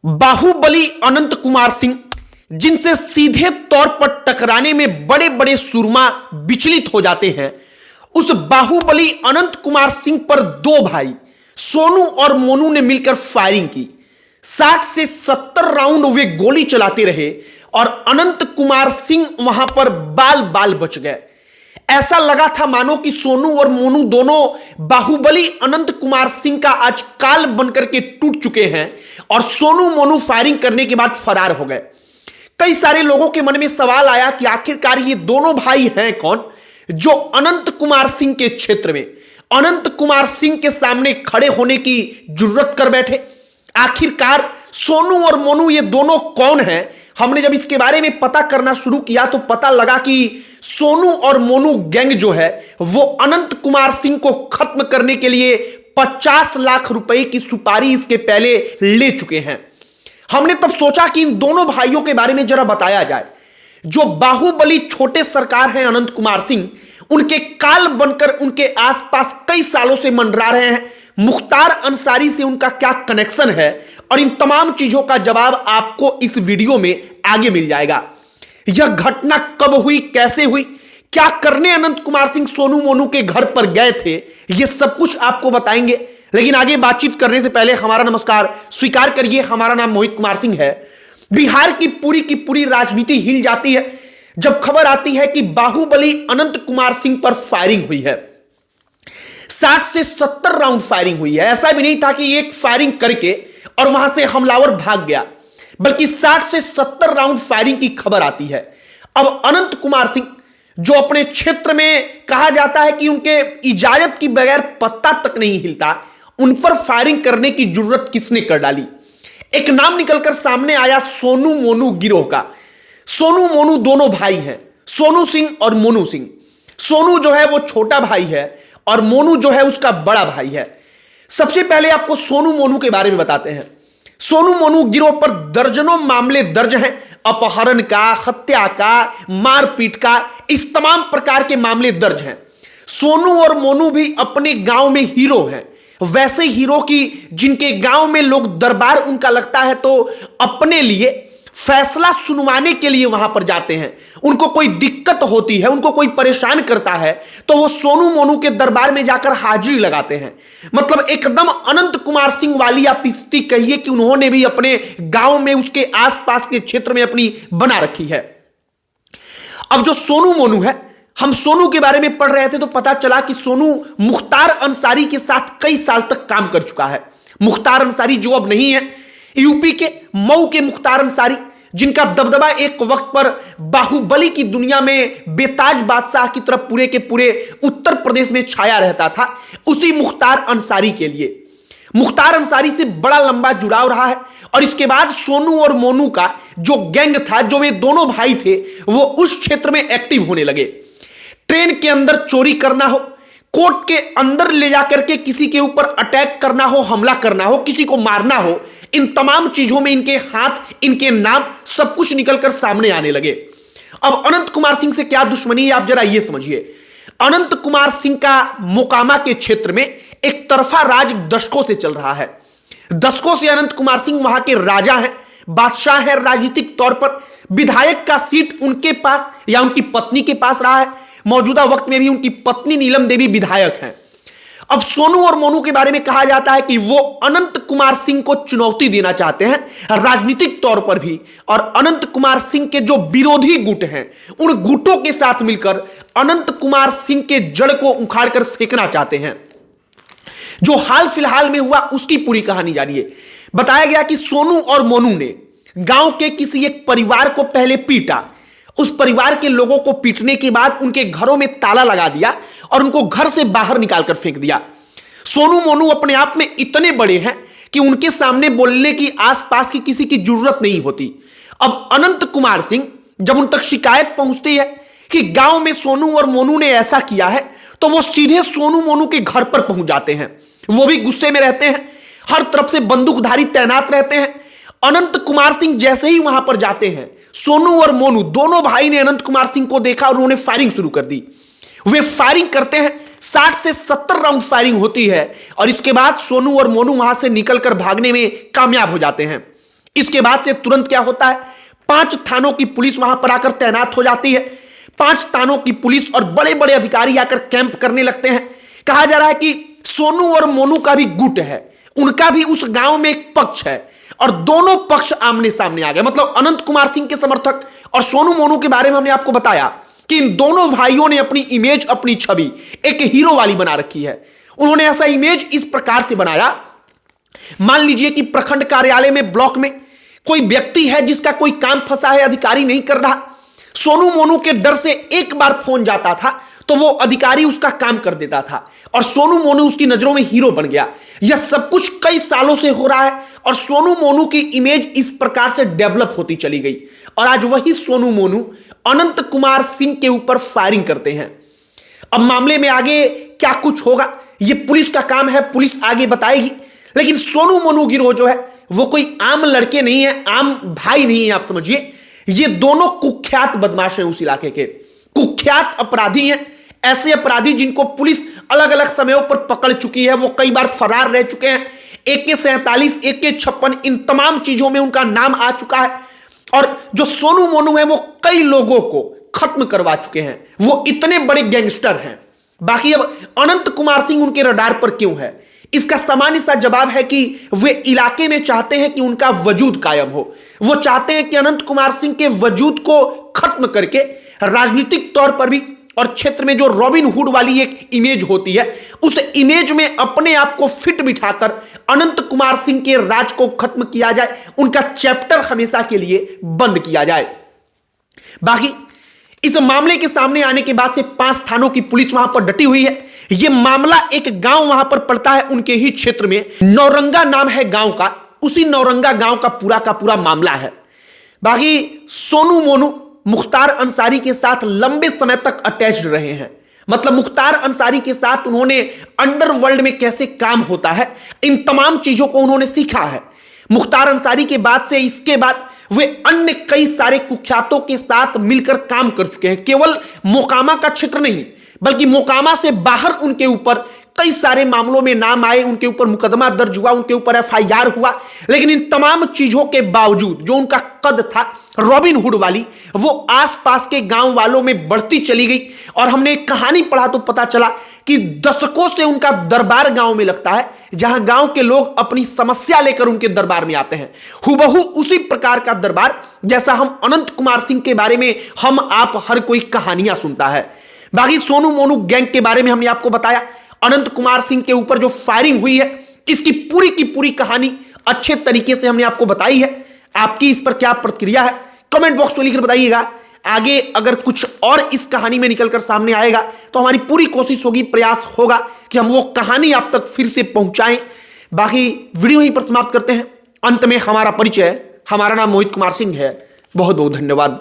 बाहुबली अनंत कुमार सिंह, जिनसे सीधे तौर पर टकराने में बड़े बड़े सुरमा विचलित हो जाते हैं, उस बाहुबली अनंत कुमार सिंह पर दो भाई सोनू और मोनू ने मिलकर फायरिंग की। 60 से 70 राउंड वे गोली चलाते रहे और अनंत कुमार सिंह वहां पर बाल बाल बच गए। ऐसा लगा था मानो कि सोनू और मोनू दोनों बाहुबली अनंत कुमार सिंह का आज काल बनकर के टूट चुके हैं और सोनू मोनू फायरिंग करने के बाद फरार हो गए। कई सारे लोगों के मन में सवाल आया कि आखिरकार ये दोनों भाई हैं कौन, जो अनंत कुमार सिंह के क्षेत्र में अनंत कुमार सिंह के सामने खड़े होने की जरूरत कर बैठे। आखिरकार सोनू और मोनू ये दोनों कौन हैं? हमने जब इसके बारे में पता करना शुरू किया तो पता लगा कि सोनू और मोनू गैंग जो है वो अनंत कुमार सिंह को खत्म करने के लिए 50 लाख रुपए की सुपारी इसके पहले ले चुके हैं। हमने तब सोचा कि इन दोनों भाइयों के बारे में जरा बताया जाए। जो बाहुबली छोटे सरकार हैं अनंत कुमार सिंह, उनके काल बनकर उनके आसपास कई सालों से मंडरा रहे हैं। मुख्तार अंसारी से उनका क्या कनेक्शन है और इन तमाम चीजों का जवाब आपको इस वीडियो में आगे मिल जाएगा। यह घटना कब हुई, कैसे हुई, क्या करने अनंत कुमार सिंह सोनू मोनू के घर पर गए थे, यह सब कुछ आपको बताएंगे। लेकिन आगे बातचीत करने से पहले हमारा नमस्कार स्वीकार करिए। हमारा नाम मोहित कुमार सिंह है। बिहार की पूरी राजनीति हिल जाती है जब खबर आती है कि बाहुबली अनंत कुमार सिंह पर फायरिंग हुई है। 60 से 70 राउंड फायरिंग हुई है। ऐसा भी नहीं था कि एक फायरिंग करके और वहां से हमलावर भाग गया, बल्कि 60 से 70 राउंड फायरिंग की खबर आती है। अब अनंत कुमार सिंह, जो अपने क्षेत्र में कहा जाता है कि उनके इजाजत की बगैर पत्ता तक नहीं हिलता, उन पर फायरिंग करने की जरूरत किसने कर डाली? एक नाम निकलकर सामने आया, सोनू मोनू गिरोह का। सोनू मोनू दोनों भाई हैं, सोनू सिंह और मोनू सिंह। सोनू जो है वो छोटा भाई है और मोनू जो है उसका बड़ा भाई है। सबसे पहले आपको सोनू मोनू के बारे में बताते हैं। सोनू मोनू गिरोह पर दर्जनों मामले दर्ज हैं। अपहरण का, हत्या का, मारपीट का, इस तमाम प्रकार के मामले दर्ज हैं। सोनू और मोनू भी अपने गांव में हीरो हैं, वैसे हीरो की जिनके गांव में लोग दरबार उनका लगता है तो अपने लिए फैसला सुनवाने के लिए वहां पर जाते हैं। उनको कोई दिक्कत होती है, उनको कोई परेशान करता है तो वो सोनू मोनू के दरबार में जाकर हाजिरी लगाते हैं। मतलब एकदम अनंत कुमार सिंह वाली आप स्थिति कहिए कि उन्होंने भी अपने गांव में उसके आसपास के क्षेत्र में अपनी बना रखी है। अब जो सोनू मोनू है, हम सोनू के बारे में पढ़ रहे थे तो पता चला कि सोनू मुख्तार अंसारी के साथ कई साल तक काम कर चुका है। मुख्तार अंसारी जो अब नहीं है, यूपी के मऊ के मुख्तार अंसारी, जिनका दबदबा एक वक्त पर बाहुबली की दुनिया में बेताज बादशाह की तरफ पूरे के पूरे उत्तर प्रदेश में छाया रहता था, उसी मुख्तार अंसारी के लिए मुख्तार अंसारी से बड़ा लंबा जुड़ाव रहा है। और इसके बाद सोनू और मोनू का जो गैंग था, जो वे दोनों भाई थे, वो उस क्षेत्र में एक्टिव होने लगे। ट्रेन के अंदर चोरी करना हो, कोर्ट के अंदर ले जाकर के किसी के ऊपर अटैक करना हो, हमला करना हो, किसी को मारना हो, इन तमाम चीजों में इनके हाथ, इनके नाम सब कुछ निकलकर सामने आने लगे। अब अनंत कुमार सिंह से क्या दुश्मनी है, आप जरा ये समझिए। अनंत कुमार सिंह का मोकामा के क्षेत्र में एक तरफा राज दशकों से चल रहा है। दशकों से अनंत कुमार सिंह वहां के राजा हैं, बादशाह है। राजनीतिक तौर पर विधायक का सीट उनके पास या उनकी पत्नी के पास रहा है। मौजूदा वक्त में भी उनकी पत्नी नीलम देवी विधायक हैं। अब सोनू और मोनू के बारे में कहा जाता है कि वो अनंत कुमार सिंह को चुनौती देना चाहते हैं राजनीतिक तौर पर भी, और अनंत कुमार सिंह के जो विरोधी गुट हैं उन गुटों के साथ मिलकर अनंत कुमार सिंह के जड़ को उखाड़कर फेंकना चाहते हैं। जो हाल फिलहाल में हुआ उसकी पूरी कहानी जानिए। बताया गया कि सोनू और मोनू ने गांव के किसी एक परिवार को पहले पीटा। उस परिवार के लोगों को पीटने के बाद उनके घरों में ताला लगा दिया और उनको घर से बाहर निकालकर फेंक दिया। सोनू मोनू अपने आप में इतने बड़े हैं कि उनके सामने बोलने की आसपास की किसी की जरूरत नहीं होती। अब अनंत कुमार सिंह, जब उन तक शिकायत पहुंचती है कि गांव में सोनू और मोनू ने ऐसा किया है, तो वो सीधे सोनू मोनू के घर पर पहुंच जाते हैं। वो भी गुस्से में रहते हैं, हर तरफ से बंदूकधारी तैनात रहते हैं। अनंत कुमार सिंह जैसे ही वहां पर जाते हैं, सोनू और मोनू दोनों भाई ने अनंत कुमार सिंह को देखा और उन्होंने फायरिंग शुरू कर दी। वे फायरिंग करते हैं, 60 से 70 राउंड फायरिंग होती है और इसके बाद सोनू और मोनू वहां से निकलकर भागने में कामयाब हो जाते हैं। इसके बाद से तुरंत क्या होता है, 5 थानों की पुलिस वहां पर आकर तैनात हो जाती है। 5 थानों की पुलिस और बड़े बड़े अधिकारी आकर कैंप करने लगते हैं। कहा जा रहा है कि सोनू और मोनू का भी गुट है, उनका भी उस गांव में एक पक्ष है और दोनों पक्ष आमने सामने आ गए। मतलब अनंत कुमार सिंह के समर्थक और सोनू मोनू के बारे में हमने आपको बताया कि इन दोनों भाइयों ने अपनी इमेज, अपनी छवि एक हीरो वाली बना रखी है। उन्होंने ऐसा इमेज इस प्रकार से बनाया, मान लीजिए कि प्रखंड कार्यालय में, ब्लॉक में कोई व्यक्ति है जिसका कोई काम फंसा है, अधिकारी नहीं कर रहा। सोनू मोनू के डर से एक बार फोन जाता था तो वो अधिकारी उसका काम कर देता था और सोनू मोनू उसकी नजरों में हीरो बन गया। यह सब कुछ कई सालों से हो रहा है और सोनू मोनू की इमेज इस प्रकार से डेवलप होती चली गई और आज वही सोनू मोनू अनंत कुमार सिंह के ऊपर फायरिंग करते हैं। अब मामले में आगे क्या कुछ होगा यह पुलिस का काम है, पुलिस आगे बताएगी। लेकिन सोनू मोनू गिरोह जो है वो कोई आम लड़के नहीं है, आम भाई नहीं है, आप समझिए। ये दोनों कुख्यात बदमाश हैं, उस इलाके के कुख्यात अपराधी हैं। ऐसे अपराधी जिनको पुलिस अलग अलग समयों पर पकड़ चुकी है, वो कई बार फरार रह चुके हैं। AK-47, AK-56 इन तमाम चीजों में उनका नाम आ चुका है और जो सोनू मोनू है वो कई लोगों को खत्म करवा चुके हैं। वो इतने बड़े गैंगस्टर हैं। बाकी अब अनंत कुमार सिंह उनके रडार पर क्यों है, इसका सामान्य सा जवाब है कि वे इलाके में चाहते हैं कि उनका वजूद कायम हो। वो चाहते हैं कि अनंत कुमार सिंह के वजूद को खत्म करके राजनीतिक तौर पर भी और क्षेत्र में जो रॉबिन हुड वाली एक इमेज होती है, उस इमेज में अपने आप को फिट बिठाकर अनंत कुमार सिंह के राज को खत्म किया जाए, उनका चैप्टर हमेशा के लिए बंद किया जाए। बाकी इस मामले के सामने आने के बाद से 5 थानों की पुलिस वहां पर डटी हुई है। यह मामला एक गांव वहां पर पड़ता है उनके ही क्षेत्र में, नौरंगा नाम है गांव का। उसी नौरंगा गांव का पूरा मामला है। बाकी सोनू मोनू मुख्तार अंसारी के साथ लंबे समय तक अटैच्ड रहे हैं। मतलब मुख्तार अंसारी के साथ उन्होंने अंडरवर्ल्ड में कैसे काम होता है, इन तमाम चीजों को उन्होंने सीखा है। मुख्तार अंसारी के बाद से इसके बाद वे अन्य कई सारे कुख्यातों के साथ मिलकर काम कर चुके हैं। केवल मोकामा का क्षेत्र नहीं बल्कि मोकामा से बाहर उनके ऊपर कई सारे मामलों में नाम आए, उनके ऊपर मुकदमा दर्ज हुआ, उनके ऊपर FIR हुआ। लेकिन इन तमाम चीजों के बावजूद जो उनका कद था रॉबिन हुड वाली, वो आसपास के गांव वालों में बढ़ती चली गई। और हमने एक कहानी पढ़ा तो पता चला कि दशकों से उनका दरबार गांव में लगता है, जहां गांव के लोग अपनी समस्या लेकर उनके दरबार में आते हैं। हुबहू उसी प्रकार का दरबार जैसा हम अनंत कुमार सिंह के बारे में हम आप हर कोई कहानियां सुनता है। बाकी सोनू मोनू गैंग के बारे में हमने आपको बताया। अनंत कुमार सिंह के ऊपर जो फायरिंग हुई है, इसकी पूरी की पूरी कहानी अच्छे तरीके से हमने आपको बताई है। आपकी इस पर क्या प्रतिक्रिया है कमेंट बॉक्स में लिखकर बताइएगा। आगे अगर कुछ और इस कहानी में निकलकर सामने आएगा तो हमारी पूरी कोशिश होगी, प्रयास होगा कि हम वो कहानी आप तक फिर से पहुंचाएं। बाकी वीडियो यहीं पर समाप्त करते हैं। अंत में हमारा परिचय, हमारा नाम मोहित कुमार सिंह है। बहुत बहुत धन्यवाद।